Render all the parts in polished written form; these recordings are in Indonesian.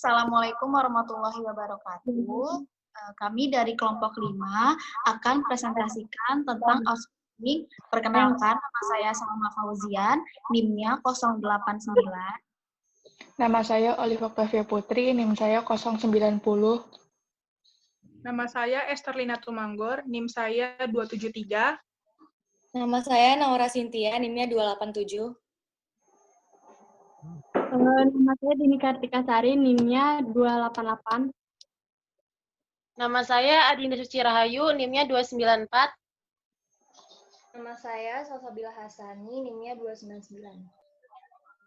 Assalamualaikum warahmatullahi wabarakatuh. Kami dari kelompok 5 akan presentasikan tentang outsourcing. Perkenalkan, nama saya Salma Fauzian, NIM-nya 089. Nama saya Olive Octavia Putri, NIM saya 090. Nama saya Esterlina Tumanggor, NIM saya 273. Nama saya Naura Sintia, NIM-nya 287. Nama saya Dini Kartika Sari, NIM-nya 288. Nama saya Adinda Suci Rahayu, NIM-nya 294. Nama saya Salsabila Hasani, NIM-nya 299.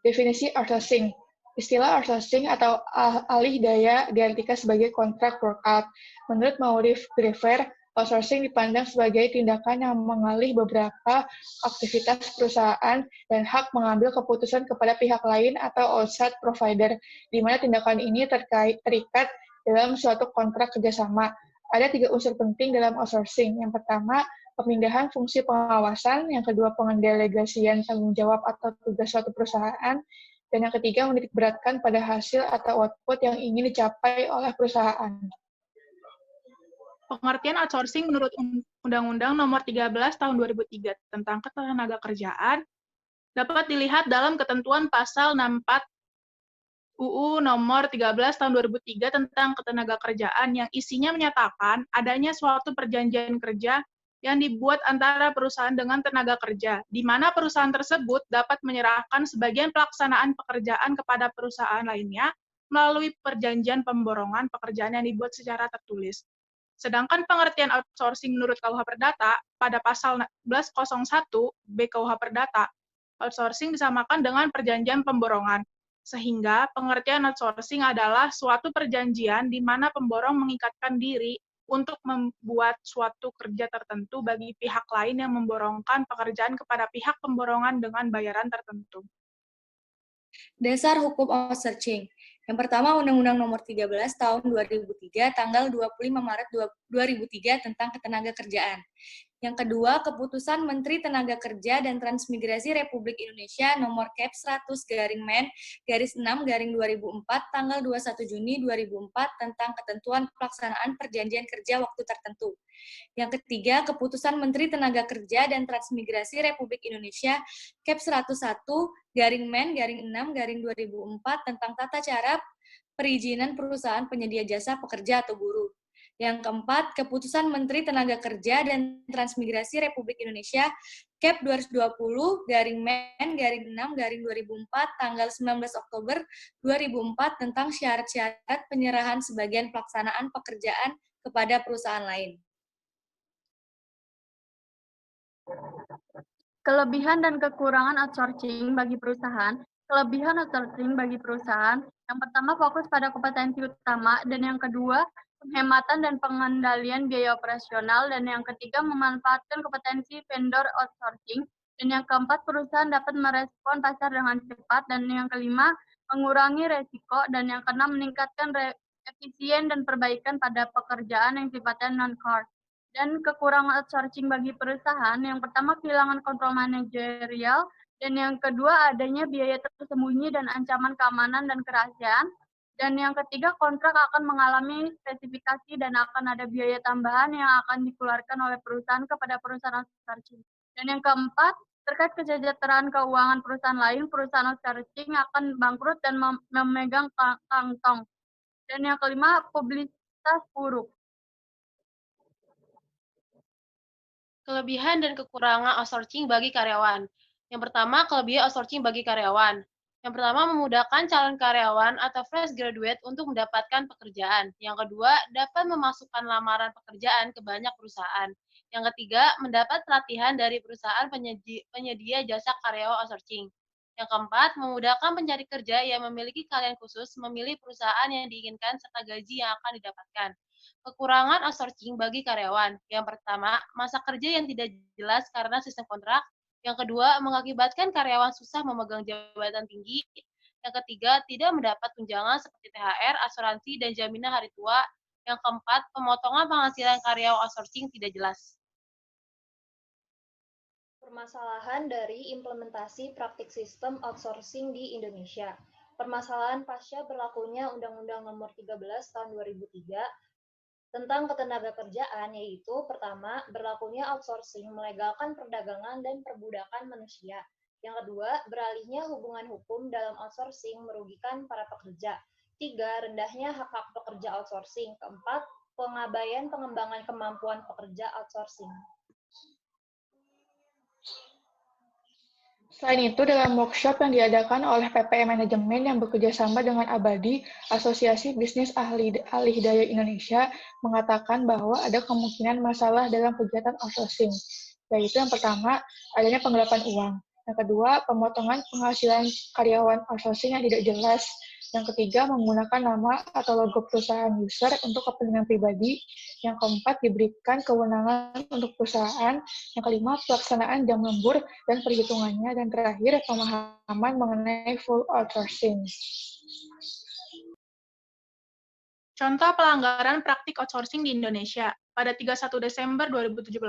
Definisi outsourcing. Istilah outsourcing atau alih daya diartikan sebagai contract workout. Menurut Maurice Grever, outsourcing dipandang sebagai tindakan yang mengalih beberapa aktivitas perusahaan dan hak mengambil keputusan kepada pihak lain atau outside provider, di mana tindakan ini terikat dalam suatu kontrak kerjasama. Ada 3 unsur penting dalam outsourcing. Yang pertama, pemindahan fungsi pengawasan. Yang kedua, pendelegasian tanggung jawab atau tugas suatu perusahaan. Dan yang ketiga, menitikberatkan pada hasil atau output yang ingin dicapai oleh perusahaan. Pengertian outsourcing menurut Undang-Undang Nomor 13 Tahun 2003 tentang Ketenagakerjaan dapat dilihat dalam ketentuan pasal 64 UU Nomor 13 Tahun 2003 tentang Ketenagakerjaan yang isinya menyatakan adanya suatu perjanjian kerja yang dibuat antara perusahaan dengan tenaga kerja, di mana perusahaan tersebut dapat menyerahkan sebagian pelaksanaan pekerjaan kepada perusahaan lainnya melalui perjanjian pemborongan pekerjaan yang dibuat secara tertulis. Sedangkan pengertian outsourcing menurut KUH Perdata pada pasal 1101 BKUH Perdata, outsourcing disamakan dengan perjanjian pemborongan, sehingga pengertian outsourcing adalah suatu perjanjian di mana pemborong mengikatkan diri untuk membuat suatu kerja tertentu bagi pihak lain yang memborongkan pekerjaan kepada pihak pemborongan dengan bayaran tertentu. Dasar hukum outsourcing. Yang pertama, Undang-Undang Nomor 13 Tahun 2003, tanggal 25 Maret 2003 tentang Ketenagakerjaan. Yang kedua, Keputusan Menteri Tenaga Kerja dan Transmigrasi Republik Indonesia Nomor Cap 100-Men-6-2004 tanggal 21 Juni 2004 tentang ketentuan pelaksanaan perjanjian kerja waktu tertentu. Yang ketiga, Keputusan Menteri Tenaga Kerja dan Transmigrasi Republik Indonesia Cap 101-Men-6-2004 tentang tata cara perizinan perusahaan penyedia jasa pekerja atau buruh. Yang keempat, Keputusan Menteri Tenaga Kerja dan Transmigrasi Republik Indonesia Cap 220-Men-6-2004 tanggal 19 Oktober 2004 tentang syarat-syarat penyerahan sebagian pelaksanaan pekerjaan kepada perusahaan lain. Kelebihan dan kekurangan outsourcing bagi perusahaan. Kelebihan outsourcing bagi perusahaan, yang pertama fokus pada kompetensi utama, dan yang kedua penghematan dan pengendalian biaya operasional, dan yang ketiga memanfaatkan kompetensi vendor outsourcing, dan yang keempat perusahaan dapat merespon pasar dengan cepat, dan yang kelima mengurangi resiko, dan yang keenam meningkatkan efisien dan perbaikan pada pekerjaan yang sifatnya non-core. Dan kekurangan outsourcing bagi perusahaan, yang pertama kehilangan kontrol manajerial, dan yang kedua adanya biaya tersembunyi dan ancaman keamanan dan kerahasiaan, dan yang ketiga kontrak akan mengalami spesifikasi dan akan ada biaya tambahan yang akan dikeluarkan oleh perusahaan kepada perusahaan outsourcing. Dan yang keempat, terkait kesejahteraan keuangan perusahaan lain, perusahaan outsourcing akan bangkrut dan memegang kantong. Dan yang kelima, publisitas buruk. Kelebihan dan kekurangan outsourcing bagi karyawan. Yang pertama, kelebihan outsourcing bagi karyawan. Yang pertama, memudahkan calon karyawan atau fresh graduate untuk mendapatkan pekerjaan. Yang kedua, dapat memasukkan lamaran pekerjaan ke banyak perusahaan. Yang ketiga, mendapat pelatihan dari perusahaan penyedia jasa karyawan outsourcing. Yang keempat, memudahkan pencari kerja yang memiliki keahlian khusus memilih perusahaan yang diinginkan serta gaji yang akan didapatkan. Kekurangan outsourcing bagi karyawan. Yang pertama, masa kerja yang tidak jelas karena sistem kontrak. Yang kedua, mengakibatkan karyawan susah memegang jabatan tinggi. Yang ketiga, tidak mendapat tunjangan seperti THR, asuransi, dan jaminan hari tua. Yang keempat, pemotongan penghasilan karyawan outsourcing tidak jelas. Permasalahan dari implementasi praktik sistem outsourcing di Indonesia. permasalahan pasca berlakunya Undang-Undang Nomor 13 Tahun 2003 tentang ketenagakerjaan, yaitu pertama, berlakunya outsourcing melegalkan perdagangan dan perbudakan manusia. Yang kedua, beralihnya hubungan hukum dalam outsourcing merugikan para pekerja. Tiga, rendahnya hak-hak pekerja outsourcing. Keempat, pengabaian pengembangan kemampuan pekerja outsourcing. Selain itu, dalam workshop yang diadakan oleh PPM Manajemen yang bekerjasama dengan Abadi, Asosiasi Bisnis Alih Daya Indonesia, mengatakan bahwa ada kemungkinan masalah dalam kegiatan outsourcing, yaitu yang pertama, adanya penggelapan uang. Yang kedua, pemotongan penghasilan karyawan outsourcing yang tidak jelas. Yang ketiga, menggunakan nama atau logo perusahaan user untuk kepentingan pribadi. Yang keempat, diberikan kewenangan untuk perusahaan. Yang kelima, pelaksanaan jam lembur dan perhitungannya. Dan terakhir, pemahaman mengenai full outsourcing. Contoh pelanggaran praktik outsourcing di Indonesia. Pada 31 Desember 2017,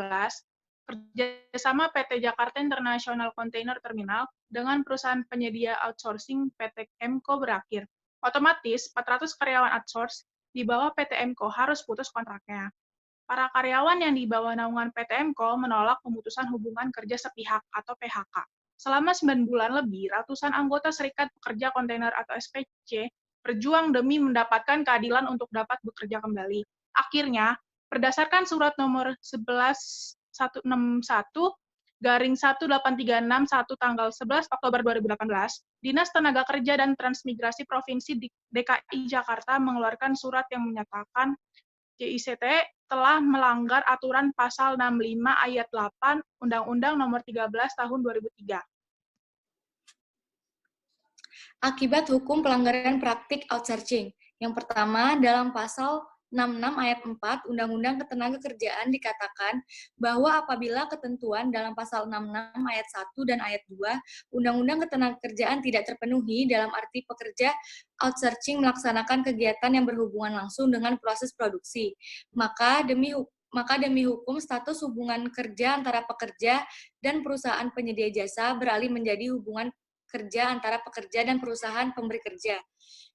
kerjasama PT Jakarta International Container Terminal dengan perusahaan penyedia outsourcing PT Emco berakhir. Otomatis, 400 karyawan outsource di bawah PT Emco harus putus kontraknya. Para karyawan yang di bawah naungan PT Emco menolak pemutusan hubungan kerja sepihak atau PHK. Selama 9 bulan lebih, ratusan anggota Serikat Pekerja Kontainer atau SPC berjuang demi mendapatkan keadilan untuk dapat bekerja kembali. Akhirnya, berdasarkan surat nomor 11161/18361 tanggal 11 Oktober 2018, Dinas Tenaga Kerja dan Transmigrasi Provinsi DKI Jakarta mengeluarkan surat yang menyatakan JICT telah melanggar aturan pasal 65 ayat 8 Undang-Undang Nomor 13 Tahun 2003. Akibat hukum pelanggaran praktik outsourcing. Yang pertama, dalam pasal 66 ayat 4 Undang-Undang Ketenagakerjaan dikatakan bahwa apabila ketentuan dalam pasal 66 ayat 1 dan ayat 2 Undang-Undang Ketenagakerjaan tidak terpenuhi, dalam arti pekerja outsourcing melaksanakan kegiatan yang berhubungan langsung dengan proses produksi, maka demi hukum status hubungan kerja antara pekerja dan perusahaan penyedia jasa beralih menjadi hubungan kerja antara pekerja dan perusahaan pemberi kerja.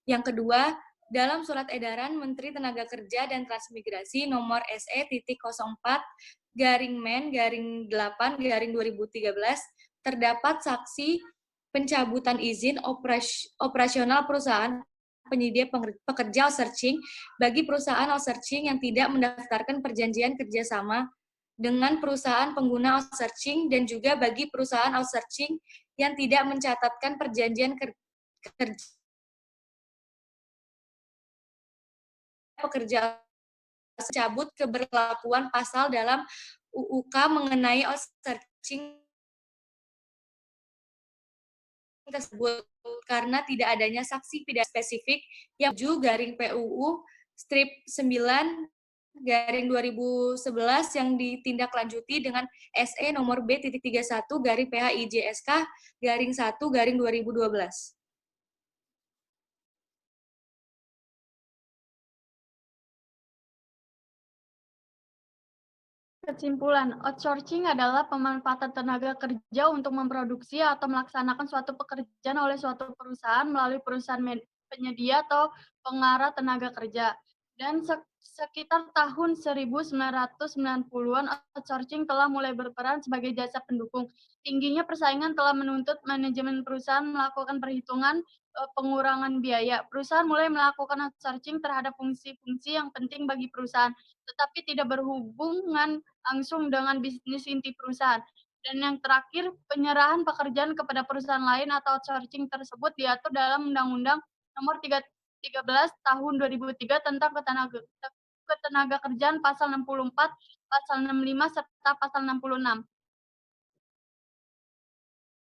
Yang kedua, dalam Surat Edaran Menteri Tenaga Kerja dan Transmigrasi nomor SE.04-Men-8-2013 terdapat saksi pencabutan izin operasional perusahaan penyedia pekerja outsourcing bagi perusahaan outsourcing yang tidak mendaftarkan perjanjian kerjasama dengan perusahaan pengguna outsourcing dan juga bagi perusahaan outsourcing yang tidak mencatatkan perjanjian kerja pekerja cabut keberlakuan pasal dalam UUK mengenai outsourcing tersebut karena tidak adanya saksi pidana spesifik yang 7/PUU strip 9/2011 yang ditindaklanjuti dengan SE nomor B.31/PHIJSK-1/2012. Kesimpulan, outsourcing adalah pemanfaatan tenaga kerja untuk memproduksi atau melaksanakan suatu pekerjaan oleh suatu perusahaan melalui perusahaan penyedia atau pengarah tenaga kerja. Dan sekitar tahun 1990-an, outsourcing telah mulai berperan sebagai jasa pendukung. Tingginya persaingan telah menuntut manajemen perusahaan melakukan perhitungan pengurangan biaya. Perusahaan mulai melakukan outsourcing terhadap fungsi-fungsi yang penting bagi perusahaan, tetapi tidak berhubungan langsung dengan bisnis inti perusahaan. Dan yang terakhir, penyerahan pekerjaan kepada perusahaan lain atau outsourcing tersebut diatur dalam Undang-Undang Nomor 13 Tahun 2003 tentang Ketenagakerjaan pasal 64, pasal 65, serta pasal 66.